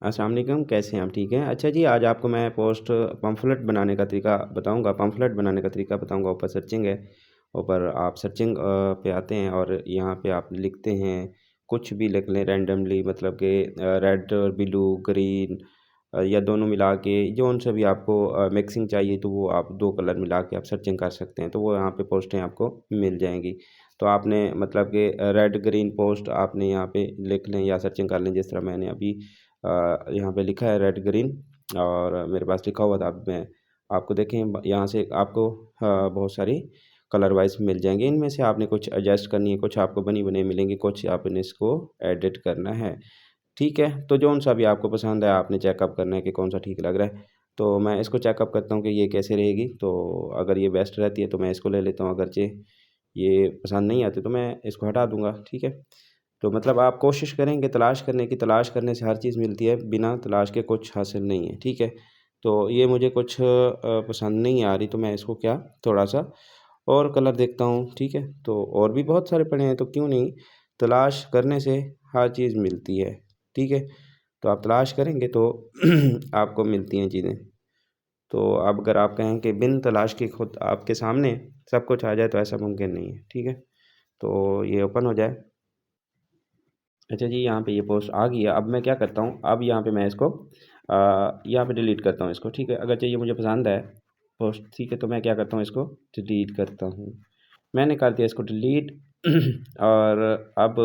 अस्सलाम वालेकुम, कैसे हैं आप? ठीक हैं? अच्छा जी, आज आपको मैं पम्फ़लेट बनाने का तरीका बताऊँगा। पम्फ़लेट बनाने का तरीका बताऊँगा। ऊपर सर्चिंग है, ऊपर आप सर्चिंग पे आते हैं और यहाँ पे आप लिखते हैं, कुछ भी लिख लें रैंडमली, मतलब कि रेड, ब्लू, ग्रीन या दोनों मिला के जौन-सा भी आपको मिक्सिंग चाहिए, तो वो आप 2 कलर मिला के आप सर्चिंग कर सकते हैं, तो वो यहाँ पे पोस्टें आपको मिल जाएँगी। तो आपने मतलब कि रेड, ग्रीन पोस्ट आपने यहाँ पे लिख लें या सर्चिंग कर लें, जिस तरह मैंने अभी यहाँ पे लिखा है रेड ग्रीन, और मेरे पास लिखा हुआ था। अब मैं आपको देखें, यहाँ से आपको बहुत सारी कलर वाइज मिल जाएंगे। इनमें से आपने कुछ एडजस्ट करनी है, कुछ आपको बनी बनाई मिलेंगी, कुछ आपने इसको एडिट करना है। ठीक है, तो जौन सा भी आपको पसंद है आपने चेकअप करना है कि कौन सा ठीक लग रहा है। तो मैं इसको चेकअप करता हूँ कि ये कैसे रहेगी। तो अगर ये बेस्ट रहती है तो मैं इसको ले लेता हूँ, अगरचे ये पसंद नहीं आती तो मैं इसको हटा दूंगा। ठीक है, तो मतलब आप कोशिश करेंगे तलाश करने की, तलाश करने से हर चीज़ मिलती है, बिना तलाश के कुछ हासिल नहीं है। ठीक है, तो ये मुझे कुछ पसंद नहीं आ रही, तो मैं इसको क्या थोड़ा-सा और कलर देखता हूँ। ठीक है, तो और भी बहुत सारे पड़े हैं, तो क्यों नहीं, तलाश करने से हर चीज़ मिलती है। ठीक है, तो आप तलाश करेंगे तो आपको मिलती हैं चीज़ें। तो अब अगर आप कहें कि बिन तलाश के खुद आपके सामने सब कुछ आ जाए, तो ऐसा मुमकिन नहीं है। ठीक है, तो ये ओपन हो जाए। अच्छा जी, यहाँ पे ये पोस्ट आ गई है। अब मैं क्या करता हूँ, अब यहाँ पे मैं इसको यहाँ पे डिलीट करता हूँ इसको। ठीक है, अगर चाहिए मुझे पसंद है पोस्ट, ठीक है, तो मैं क्या करता हूँ, इसको डिलीट करता हूँ। मैंने कर दिया इसको डिलीट। और अब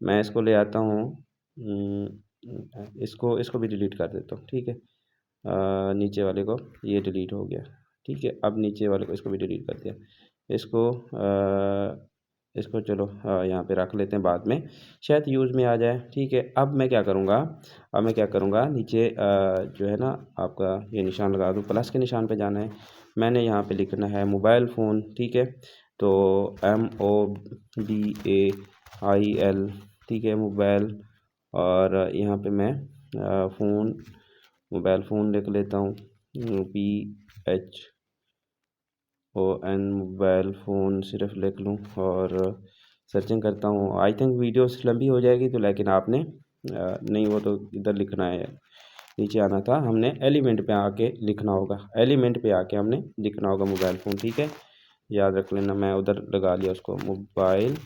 मैं इसको ले आता हूँ, इसको इसको भी डिलीट कर देता हूँ। ठीक है, नीचे वाले को, ये डिलीट हो गया। ठीक है, अब नीचे वाले को इसको भी डिलीट कर दिया। इसको इसको चलो यहाँ पे रख लेते हैं, बाद में शायद यूज़ में आ जाए। ठीक है, अब मैं क्या करूँगा, नीचे जो है ना आपका ये निशान लगा दूँ, प्लस के निशान पे जाना है। मैंने यहाँ पे लिखना है मोबाइल फ़ोन। ठीक है, तो MOBAIL, ठीक है, मोबाइल। और यहाँ पे मैं फ़ोन, मोबाइल फ़ोन लिख लेता हूँ, PHON, मोबाइल फ़ोन सिर्फ लिख लूँ और सर्चिंग करता हूँ। आई थिंक वीडियो लंबी हो जाएगी, तो लेकिन आपने नहीं, वो तो इधर लिखना है, नीचे आना था, हमने एलिमेंट पे आके लिखना होगा, एलिमेंट पे आके हमने लिखना होगा मोबाइल फ़ोन। ठीक है, याद रख लेना, मैं उधर लगा लिया उसको, मोबाइल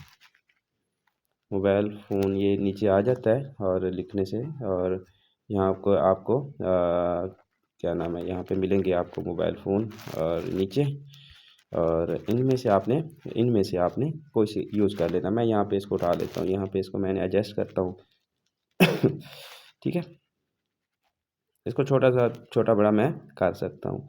मोबाइल फ़ोन, ये नीचे आ जाता है और लिखने से। और यहाँ आपको आपको क्या नाम है, यहाँ पे मिलेंगे आपको मोबाइल फ़ोन और नीचे, और इनमें से आपने कोई सी यूज़ कर लेना। मैं यहाँ पे इसको उठा लेता हूँ, यहाँ पे इसको मैंने एडजस्ट करता हूँ। ठीक है, इसको छोटा बड़ा मैं कर सकता हूँ।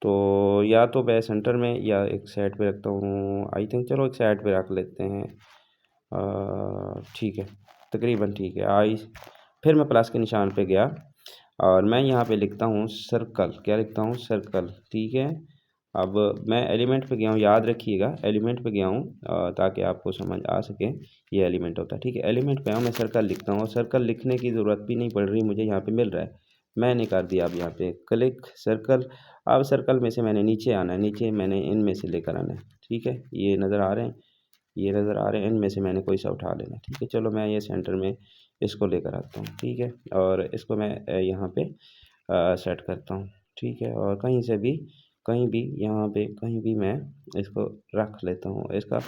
तो या तो मैं सेंटर में या एक साइड पे रखता हूँ, आई थिंक, चलो एक साइड पे रख लेते हैं। ठीक है, तकरीबन ठीक है। फिर मैं प्लस के निशान पे गया और मैं यहाँ पे लिखता हूँ सर्कल। क्या लिखता हूँ? सर्कल। ठीक है, अब मैं एलिमेंट पे गया हूँ, याद रखिएगा एलिमेंट पे गया हूँ, ताकि आपको समझ आ सके ये एलिमेंट होता है। ठीक है, एलिमेंट पे आऊँ, मैं सर्कल लिखता हूँ, और सर्कल लिखने की ज़रूरत भी नहीं पड़ रही मुझे, यहाँ पे मिल रहा है। मैंने कर दिया अब यहाँ पे क्लिक सर्कल। अब सर्कल में से मैंने नीचे आना है, नीचे मैंने इनमें से लेकर आना है। ठीक है, ये नज़र आ रहे हैं, ये नज़र आ रहे हैं, इनमें से मैंने कोई सा उठा लेना है। ठीक है, चलो मैं ये सेंटर में इसको लेकर आता हूँ। ठीक है, और इसको मैं यहाँ पे सेट करता हूँ। ठीक है, और कहीं भी यहाँ पे कहीं भी मैं इसको रख लेता हूँ। इसका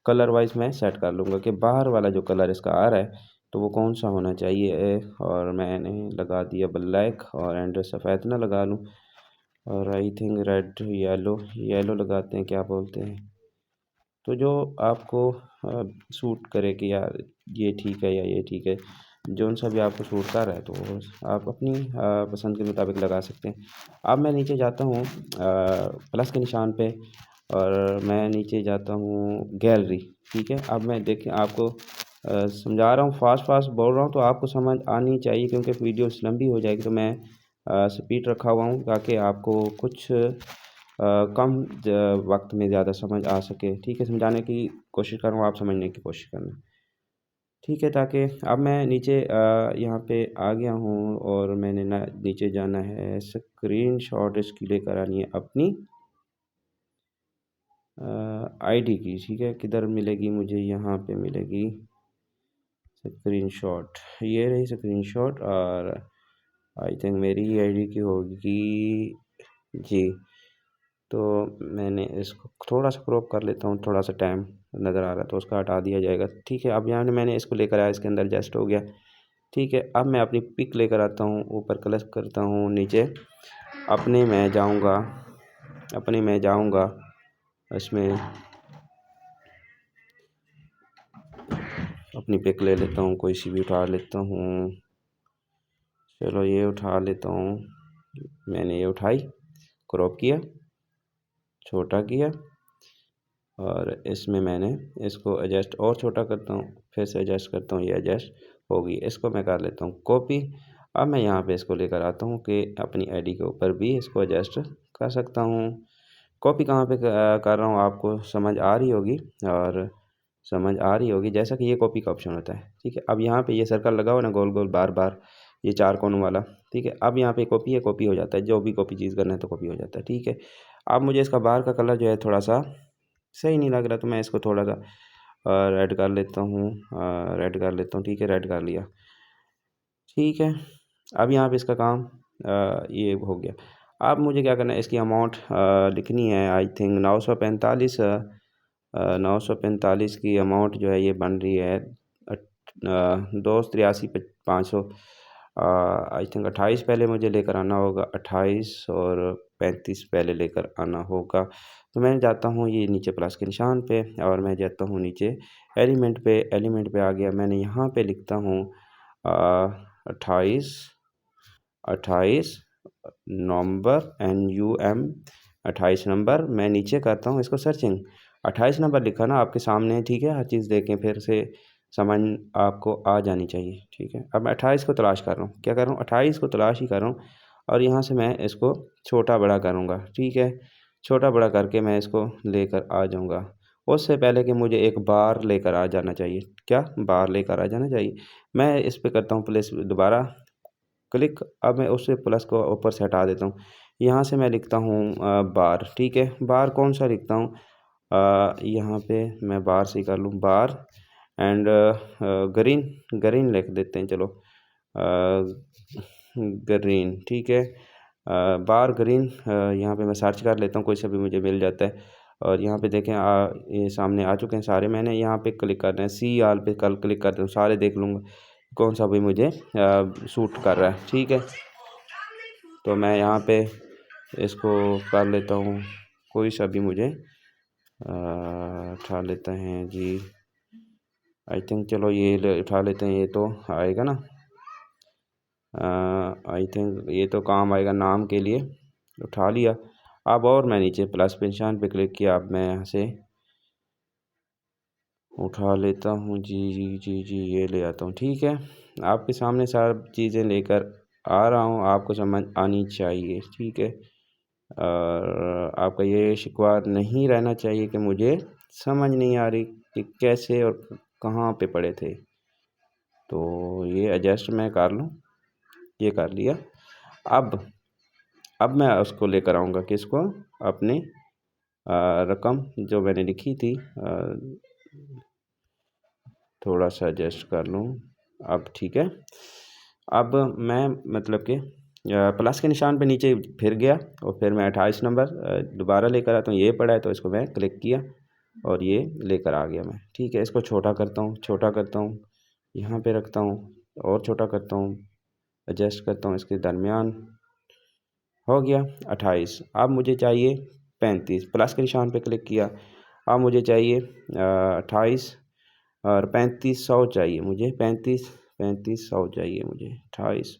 कलर वाइज मैं सेट कर लूँगा कि बाहर वाला जो कलर इसका आ रहा है, तो वो कौन सा होना चाहिए। और मैंने लगा दिया ब्लैक, और एंड सफ़ेद ना लगा लूँ, और I think red, yellow, yellow लगाते हैं, क्या बोलते हैं, तो जो आपको सूट करे कि यार ये ठीक है या ये ठीक है, जौन सा भी आपको सूट कर रहा है, तो आप अपनी पसंद के मुताबिक लगा सकते हैं। अब मैं नीचे जाता हूँ प्लस के निशान पे, और मैं नीचे जाता हूँ गैलरी। ठीक है, अब मैं देखिए आपको समझा रहा हूँ, फास्ट फास्ट बोल रहा हूँ, तो आपको समझ आनी चाहिए, क्योंकि वीडियो लंबी हो जाएगी। तो मैं स्पीड रखा हुआ हूँ ताकि आपको कुछ कम वक्त में ज़्यादा समझ आ सके। ठीक है, समझाने की कोशिश कर रहा हूँ, आप समझने की कोशिश करना। ठीक है, ताकि अब मैं नीचे यहाँ पे आ गया हूँ, और मैंने ना नीचे जाना है, स्क्रीनशॉट इसकी लेकर आनी है अपनी आईडी की। ठीक है, किधर मिलेगी मुझे, यहाँ पे मिलेगी स्क्रीनशॉट, ये रही स्क्रीनशॉट। और आई थिंक मेरी ही आईडी की होगी जी। तो मैंने इसको थोड़ा सा क्रॉप कर लेता हूँ, थोड़ा सा टाइम नज़र आ रहा है तो उसका हटा दिया जाएगा। ठीक है, अब यहाँ मैंने इसको लेकर आया, इसके अंदर एडजस्ट हो गया। ठीक है, अब मैं अपनी पिक लेकर आता हूँ, ऊपर क्लिक करता हूँ, नीचे अपने में जाऊँगा, इसमें अपनी पिक ले लेता हूँ, कोई सी भी उठा लेता हूँ। चलो ये उठा लेता हूँ, मैंने ये उठाई, क्रॉप किया, छोटा किया और इसमें मैंने इसको एडजस्ट और छोटा करता हूँ, फिर से एडजस्ट करता हूँ, ये एडजस्ट होगी। इसको मैं कर लेता हूँ कॉपी। अब मैं यहाँ पे इसको लेकर आता हूँ कि अपनी आईडी के ऊपर भी इसको एडजस्ट कर सकता हूँ। कॉपी कहाँ पे कर रहा हूँ आपको समझ आ रही होगी, और समझ आ रही होगी जैसा कि ये कॉपी का ऑप्शन होता है। ठीक है, अब यहाँ पे ये सर्कल लगा हुआ ना गोल गोल बार बार, ये चार कोनों वाला। ठीक है, अब यहाँ पे कॉपी है, कॉपी हो जाता है, जो भी कॉपी चीज़ करना है तो कॉपी हो जाता है। ठीक है, अब मुझे इसका बाहर का कलर जो है थोड़ा सा सही नहीं लग रहा, तो मैं इसको थोड़ा सा रेड कर लेता हूँ, रेड कर लेता हूँ। ठीक है, रेड कर लिया। ठीक है, अब यहाँ पे इसका काम ये हो गया। अब मुझे क्या करना है, इसकी अमाउंट लिखनी है। आई थिंक 945 945 की अमाउंट जो है ये बन रही है 283,500। आई थिंक 28 पहले मुझे लेकर आना होगा, 28 और 35 पहले लेकर आना होगा। तो मैं जाता हूँ ये नीचे प्लस के निशान पे, और मैं जाता हूँ नीचे एलिमेंट पे आ गया। मैंने यहाँ पे लिखता हूँ 28 28 नवंबर NUM 28 नंबर। मैं नीचे करता हूँ इसको सर्चिंग, 28 नंबर लिखा ना आपके सामने। ठीक है, हर चीज़ देखें फिर से समझ आपको आ जानी चाहिए। ठीक है, अब मैं 28 को तलाश कर रहा हूँ, क्या कर रहा हूँ, 28 को तलाश ही कर रहा हूँ, और यहाँ से मैं इसको छोटा बड़ा करूँगा। ठीक है, छोटा बड़ा करके मैं इसको लेकर आ जाऊँगा। उससे पहले कि मुझे एक बार लेकर आ जाना चाहिए, क्या बार लेकर आ जाना चाहिए। मैं इस पे करता हूँ प्लेस दोबारा क्लिक। अब मैं उससे प्लस को ऊपर से हटा देता हूँ, यहाँ से मैं लिखता हूँ बार। ठीक है, बार कौन सा लिखता हूँ, यहाँ पे मैं बार से ही कर लूँ, बार एंड ग्रीन, ग्रीन लिख देते हैं चलो, ग्रीन। ठीक है, बार ग्रीन। यहाँ पे मैं सर्च कर लेता हूँ, कोई सा भी मुझे मिल जाता है। और यहाँ पे देखें ये सामने आ चुके हैं सारे। मैंने यहाँ पे क्लिक करना है, सी आल पे कल क्लिक करता हूँ, सारे देख लूँगा कौन सा भी मुझे सूट कर रहा है। ठीक है, तो मैं यहाँ पे इसको कर लेता हूँ, कोई सा भी मुझे उठा लेते हैं जी। आई थिंक चलो ये उठा लेते हैं, ये तो आएगा ना, आई थिंक ये तो काम आएगा नाम के लिए, उठा लिया। अब और मैं नीचे प्लस पे निशान पे क्लिक किया, अब मैं यहाँ से उठा लेता हूँ जी जी जी जी, ये ले आता हूँ। ठीक है, आपके सामने सब चीज़ें लेकर आ रहा हूँ, आपको समझ आनी चाहिए। ठीक है, और आपका ये शिकवा नहीं रहना चाहिए कि मुझे समझ नहीं आ रही कि कैसे और कहाँ पे पड़े थे। तो ये एडजस्ट मैं कर लूँ, ये कर लिया। अब अब मैं उसको लेकर आऊँगा किसको, अपने रकम जो मैंने लिखी थी, थोड़ा सा एडजस्ट कर लूँ। अब ठीक है, अब मैं मतलब कि प्लस के निशान पे नीचे फिर गया, और फिर मैं 28 नंबर दोबारा लेकर आता हूँ। ये पड़ा है तो इसको मैं क्लिक किया और ये लेकर आ गया मैं। ठीक है, इसको छोटा करता हूँ, छोटा करता हूँ, यहाँ पे रखता हूँ और छोटा करता हूँ, एडजस्ट करता हूँ इसके दरमियान, हो गया 28। अब मुझे चाहिए 35, प्लस के निशान पे क्लिक किया। अब मुझे चाहिए 28 और 3500 चाहिए मुझे, 3500 चाहिए मुझे, 28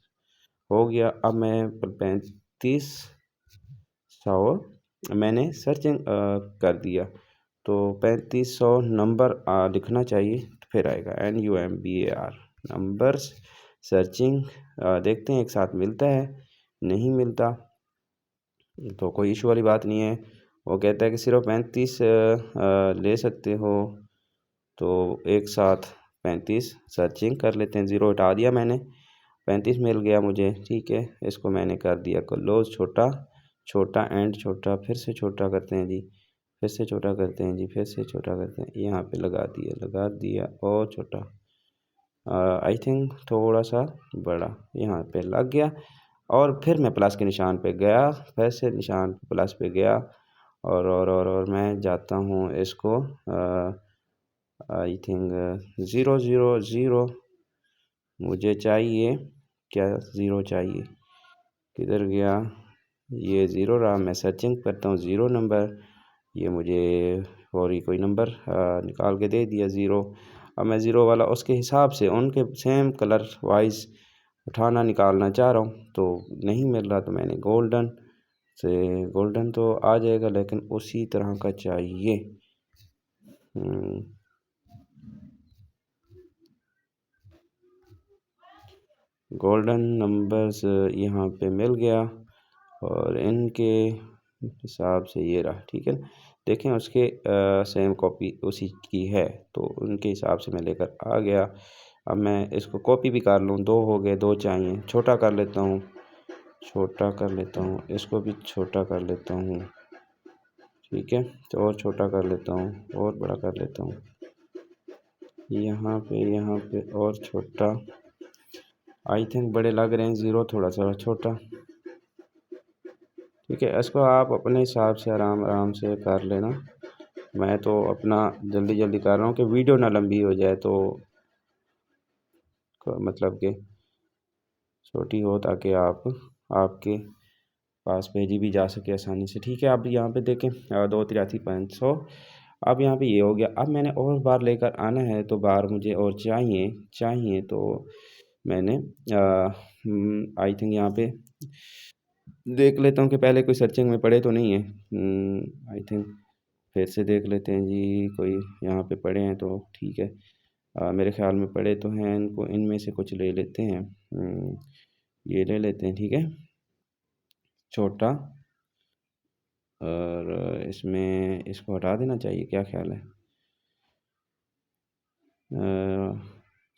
हो गया। अब मैं 3500 मैंने सर्चिंग कर दिया, तो 3500 नंबर लिखना चाहिए, फिर आएगा NUMBAR नंबर्स सर्चिंग। देखते हैं एक साथ मिलता है, नहीं मिलता तो कोई इशू वाली बात नहीं है। वो कहता है कि सिर्फ 35 ले सकते हो, तो एक साथ 35 सर्चिंग कर लेते हैं। ज़ीरो हटा दिया मैंने, 35 मिल गया मुझे। ठीक है, इसको मैंने कर दिया क्लोज, छोटा छोटा एंड छोटा, फिर से छोटा करते हैं जी, फिर से छोटा करते हैं जी, फिर से छोटा करते हैं, यहाँ पे लगा दिया और छोटा, आई थिंक थोड़ा सा बड़ा यहाँ पे लग गया। और फिर मैं प्लस के निशान पे गया, फिर से निशान प्लस पे गया और मैं जाता हूँ इसको आई थिंक 000 मुझे चाहिए, क्या 0 चाहिए, किधर गया, ये 0 रहा। मैं सर्चिंग करता हूँ 0 नंबर, ये मुझे और ही कोई नंबर निकाल के दे दिया 0। अब मैं 0 वाला उसके हिसाब से उनके सेम कलर वाइज उठाना निकालना चाह रहा हूँ, तो नहीं मिल रहा। तो मैंने गोल्डन से, गोल्डन तो आ जाएगा लेकिन उसी तरह का चाहिए। गोल्डन नंबर्स यहाँ पे मिल गया और इनके हिसाब से ये रहा, ठीक है। देखें उसके सेम कॉपी उसी की है, तो उनके हिसाब से मैं लेकर आ गया। अब मैं इसको कॉपी भी कर लूँ, 2 हो गए, 2 चाहिए, छोटा कर लेता हूँ, छोटा कर लेता हूँ, इसको भी छोटा कर लेता हूँ, ठीक है। तो और छोटा कर लेता हूँ और बड़ा कर लेता हूँ, यहाँ पे और छोटा। आई थिंक बड़े लग रहे हैं 0, थोड़ा सा छोटा, ठीक है। इसको आप अपने हिसाब से आराम आराम से कर लेना। मैं तो अपना जल्दी जल्दी कर रहा हूँ कि वीडियो ना लंबी हो जाए, तो मतलब कि छोटी हो, ताकि आपके पास भेजी भी जा सके आसानी से, ठीक है। अब यहाँ पे देखें 283,500। अब यहाँ पे ये हो गया। अब मैंने और बार लेकर आना है, तो बार मुझे और चाहिए तो मैंने आई थिंक यहाँ पे देख लेता हूँ कि पहले कोई सर्चिंग में पड़े तो नहीं है। आई थिंक फिर से देख लेते हैं जी, कोई यहाँ पे पड़े हैं तो ठीक है। मेरे ख्याल में पड़े तो हैं, इनको इनमें से कुछ ले लेते हैं। ये ले लेते हैं, ठीक है, छोटा। और इसमें इसको हटा देना चाहिए, क्या ख्याल है?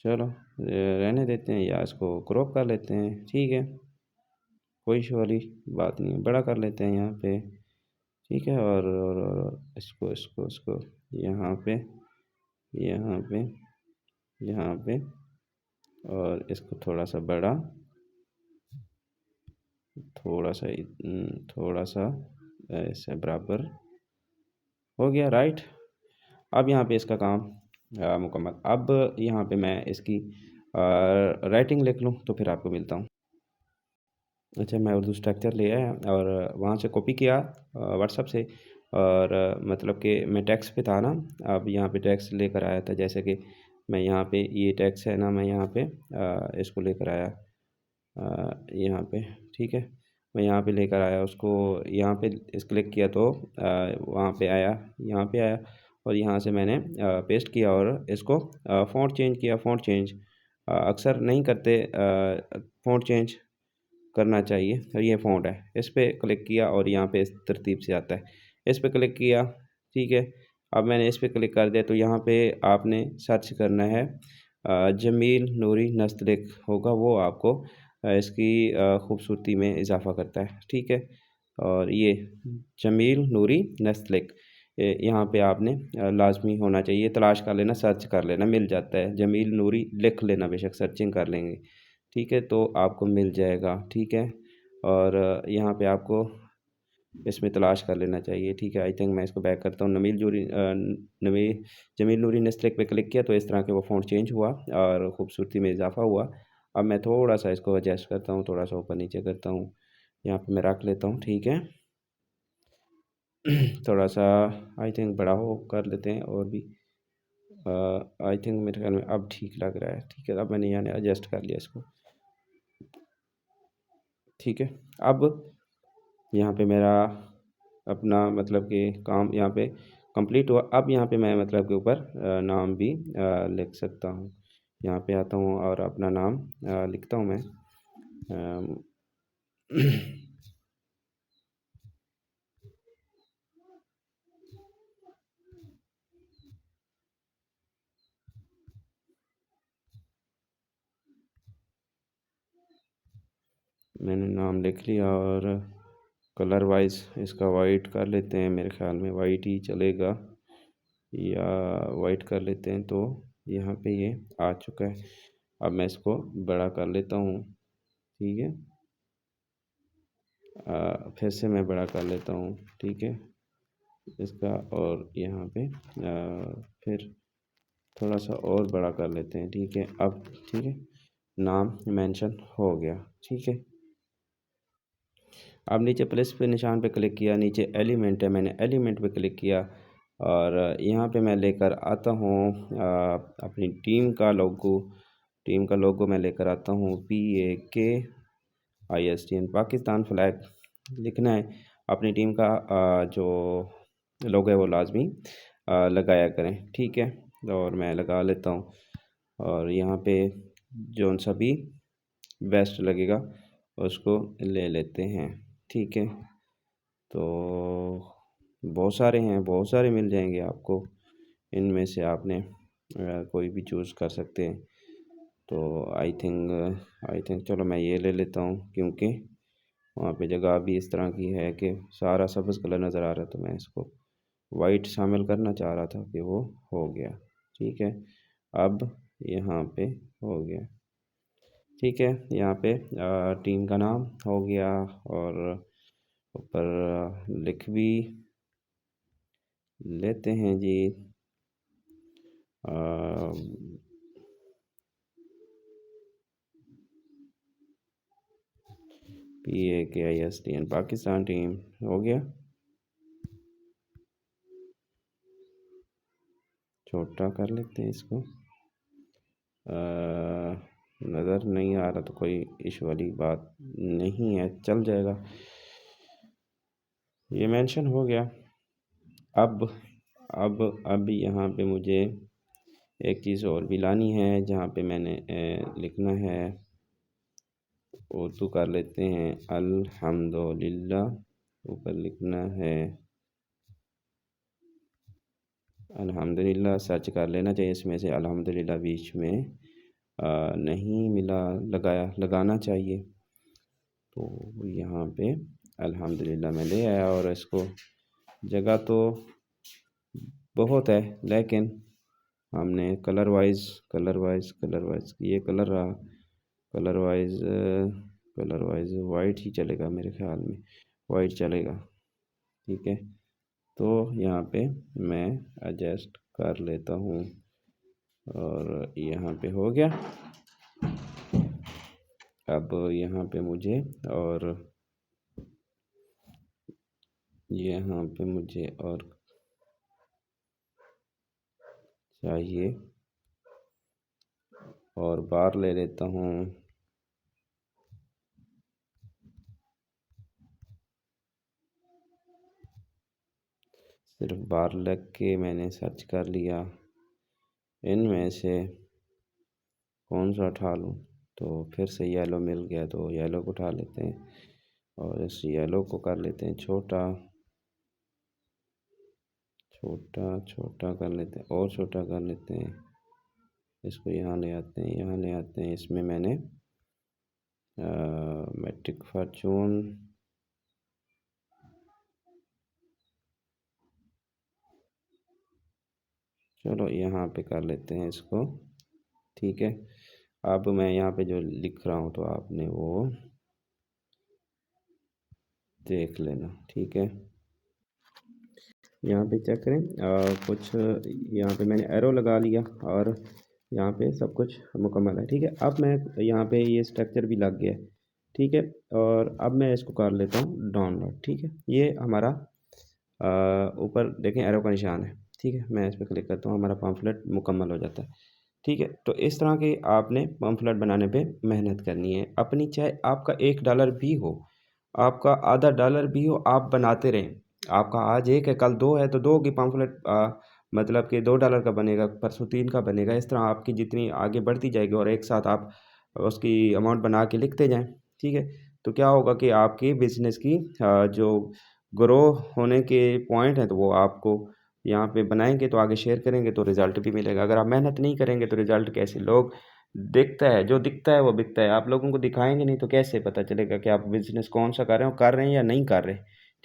चलो रहने देते हैं, या इसको क्रॉप कर लेते हैं, ठीक है, कोई इशू वाली बात नहीं है। बड़ा कर लेते हैं यहाँ पे, ठीक है। और इसको इसको इसको यहाँ पे, यहाँ पे, यहाँ पे, और इसको थोड़ा सा बड़ा, थोड़ा सा ऐसे बराबर हो गया, राइट। अब यहाँ पे इसका काम मुकम्मल। अब यहाँ पे मैं इसकी राइटिंग लिख लूँ, तो फिर आपको मिलता हूँ। अच्छा, मैं उर्दू स्ट्रक्चर ले आया और वहाँ से कॉपी किया व्हाट्सअप से, और मतलब कि मैं टेक्स्ट पे था ना। अब यहाँ पे टेक्स्ट लेकर आया था, जैसे कि मैं यहाँ पे ये टेक्स्ट है ना, मैं यहाँ पे इसको लेकर आया यहाँ पे, ठीक है। मैं यहाँ पे लेकर आया उसको, यहाँ पे इस क्लिक किया तो वहाँ पे आया, यहाँ पे आया, और यहाँ से मैंने पेस्ट किया और इसको फ़ॉन्ट चेंज किया। फ़ॉन्ट चेंज अक्सर नहीं करते, फ़ॉन्ट चेंज करना चाहिए। और ये फ़ॉन्ट है, इस पे क्लिक किया और यहाँ पे इस तरतीब से आता है, इस पे क्लिक किया, ठीक है। अब मैंने इस पे क्लिक कर दिया, तो यहाँ पे आपने सर्च करना है जमील नूरी नस्तलिक होगा, वो आपको इसकी खूबसूरती में इजाफ़ा करता है, ठीक है। और ये जमील नूरी नस्तलिक, यहाँ पे आपने लाजमी होना चाहिए, तलाश कर लेना, सर्च कर लेना, मिल जाता है। जमील नूरी लिख लेना, बेशक सर्चिंग कर लेंगे, ठीक है, तो आपको मिल जाएगा, ठीक है। और यहाँ पे आपको इसमें तलाश कर लेना चाहिए, ठीक है। आई थिंक मैं इसको बैक करता हूँ। नमी जमील नूरी नस्लिक पे क्लिक किया तो इस तरह के वो फ़ॉन्ट चेंज हुआ और ख़ूबसूरती में इजाफ़ा हुआ। अब मैं थोड़ा सा इसको एडजस्ट करता हूँ, थोड़ा सा ऊपर नीचे करता हूँ, यहाँ पे मैं रख लेता हूँ, ठीक है। थोड़ा सा आई थिंक बड़ा हो कर लेते हैं और भी। आई थिंक मेरे ख्याल में अब ठीक लग रहा है, ठीक है। अब मैंने यहाँ एडजस्ट कर लिया इसको, ठीक है। अब यहाँ पे मेरा अपना मतलब कि काम यहाँ पे कंप्लीट हुआ। अब यहाँ पे मैं मतलब के ऊपर नाम भी लिख सकता हूँ। यहाँ पे आता हूँ और अपना नाम लिखता हूँ मैं। अम, मैंने नाम लिख लिया और कलर वाइज इसका वाइट कर लेते हैं, मेरे ख्याल में वाइट ही चलेगा, या वाइट कर लेते हैं। तो यहाँ पे ये आ चुका है। अब मैं इसको बड़ा कर लेता हूँ, ठीक है। फिर से मैं बड़ा कर लेता हूँ, ठीक है इसका, और यहाँ पे फिर थोड़ा सा और बड़ा कर लेते हैं, ठीक है। अब ठीक है, नाम मेंशन हो गया, ठीक है। अब नीचे प्लस पे निशान पे क्लिक किया, नीचे एलिमेंट है, मैंने एलिमेंट पे क्लिक किया और यहाँ पे मैं लेकर आता हूँ अपनी टीम का लोगो मैं लेकर आता हूँ PAKISTN, पाकिस्तान फ्लैग लिखना है। अपनी टीम का जो लोगो है वो लाजमी लगाया करें, ठीक है। और मैं लगा लेता हूँ और यहाँ पे जो सा भी बेस्ट लगेगा उसको ले लेते हैं, ठीक है। तो बहुत सारे मिल जाएंगे आपको, इनमें से आपने कोई भी चूज़ कर सकते हैं। तो आई थिंक चलो मैं ये ले लेता हूँ, क्योंकि वहाँ पे जगह भी इस तरह की है कि सारा सब्ज़ कलर नज़र आ रहा है, तो मैं इसको वाइट शामिल करना चाह रहा था कि वो हो गया, ठीक है। अब यहाँ पे हो गया, ठीक है। यहाँ पे टीम का नाम हो गया और ऊपर लिख भी लेते हैं जी, PAKISTN पाकिस्तान टीम हो गया। छोटा कर लेते हैं इसको, नज़र नहीं आ रहा तो कोई इशू वाली बात नहीं है, चल जाएगा। ये मेंशन हो गया। अब यहाँ पे मुझे एक चीज़ और भी लानी है, जहाँ पे मैंने लिखना है, उर्दू कर लेते हैं अल्हम्दुलिल्लाह, ऊपर लिखना है अल्हम्दुलिल्लाह। सर्च कर लेना चाहिए, इसमें से अल्हम्दुलिल्लाह बीच में नहीं मिला, लगाना चाहिए। तो यहाँ पे अल्हम्दुलिल्लाह मैं ले आया और इसको, जगह तो बहुत है लेकिन हमने कलर वाइज ये कलर रहा, कलर वाइज वाइट ही चलेगा मेरे ख्याल में, वाइट चलेगा, ठीक है। तो यहाँ पे मैं एडजस्ट कर लेता हूँ और यहाँ पे हो गया। अब यहाँ पे मुझे और यहाँ पे मुझे और चाहिए, और बार ले लेता हूँ, सिर्फ बार लग के मैंने सर्च कर लिया, इनमें से कौन सा उठा लूँ, तो फिर से येलो मिल गया, तो येलो को उठा लेते हैं और इस येलो को कर लेते हैं छोटा कर लेते हैं, और छोटा कर लेते हैं। इसको यहाँ ले आते हैं, इसमें मैंने मैट्रिक फॉर्चून चलो यहाँ पे कर लेते हैं इसको, ठीक है। अब मैं यहाँ पे जो लिख रहा हूँ तो आपने वो देख लेना, ठीक है। यहाँ पे चेक करें, कुछ यहाँ पे मैंने एरो लगा लिया और यहाँ पे सब कुछ मुकम्मल है, ठीक है। अब मैं यहाँ पे ये स्ट्रक्चर भी लग गया है, ठीक है। और अब मैं इसको कर लेता हूँ डाउनलोड, ठीक है। ये हमारा ऊपर देखें एरो का निशान है, ठीक है। मैं इस पर क्लिक करता हूँ, हमारा पम्फलेट मुकम्मल हो जाता है, ठीक है। तो इस तरह के आपने पम्फलेट बनाने पे मेहनत करनी है अपनी, चाहे आपका $1 भी हो, आपका आधा डॉलर भी हो, आप बनाते रहें। आपका आज 1 है, कल 2 है, तो 2 की पम्फलेट मतलब कि $2 का बनेगा, परसों 3 का बनेगा। इस तरह आपकी जितनी आगे बढ़ती जाएगी और एक साथ आप उसकी अमाउंट बना के लिखते जाएँ, ठीक है। तो क्या होगा कि आपकी बिज़नेस की जो ग्रो होने के पॉइंट हैं, तो वो आपको यहाँ पे बनाएंगे, तो आगे शेयर करेंगे तो रिज़ल्ट भी मिलेगा। अगर आप मेहनत नहीं करेंगे तो रिज़ल्ट कैसे, लोग दिखता है, जो दिखता है वो बिकता है, आप लोगों को दिखाएंगे नहीं तो कैसे पता चलेगा कि आप बिज़नेस कौन सा कर रहे हैं या नहीं कर रहे,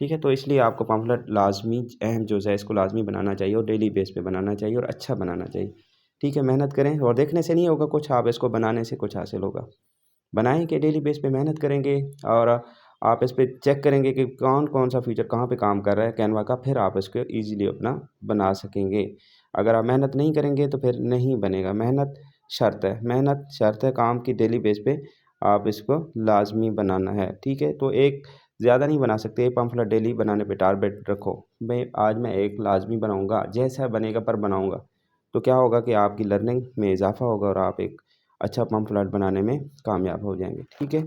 ठीक है। तो इसलिए आपको पम्फलेट लाजमी अहम जो है इसको लाजमी बनाना चाहिए और डेली बेस पे बनाना चाहिए और अच्छा बनाना चाहिए, ठीक है। मेहनत करें, और देखने से नहीं होगा कुछ, आप इसको बनाने से कुछ हासिल होगा। बनाएंगे, डेली बेस पे मेहनत करेंगे और आप इस पे चेक करेंगे कि कौन सा फीचर कहाँ पे काम कर रहा है कैनवा का, फिर आप इसको ईज़िली अपना बना सकेंगे। अगर आप मेहनत नहीं करेंगे तो फिर नहीं बनेगा। मेहनत शर्त है काम की, डेली बेस पे आप इसको लाज़मी बनाना है, ठीक है? तो एक ज़्यादा नहीं बना सकते, ये पम्फलेट डेली बनाने पे टारगेट रखो। आज मैं एक लाज़मी बनाऊँगा, जैसा बनेगा पर बनाऊँगा। तो क्या होगा कि आपकी लर्निंग में इज़ाफ़ा होगा और आप एक अच्छा पम्फलेट बनाने में कामयाब हो जाएँगे, ठीक है?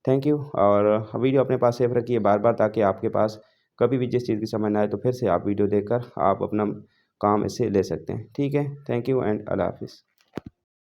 Thank you. और वीडियो अपने पास सेव रखिए बार-बार, ताकि आपके पास कभी भी जिस चीज़ की समझ ना आए तो फिर से आप वीडियो देखकर आप अपना काम इससे ले सकते हैं, ठीक है? थैंक यू एंड अल्लाह हाफ़िज़।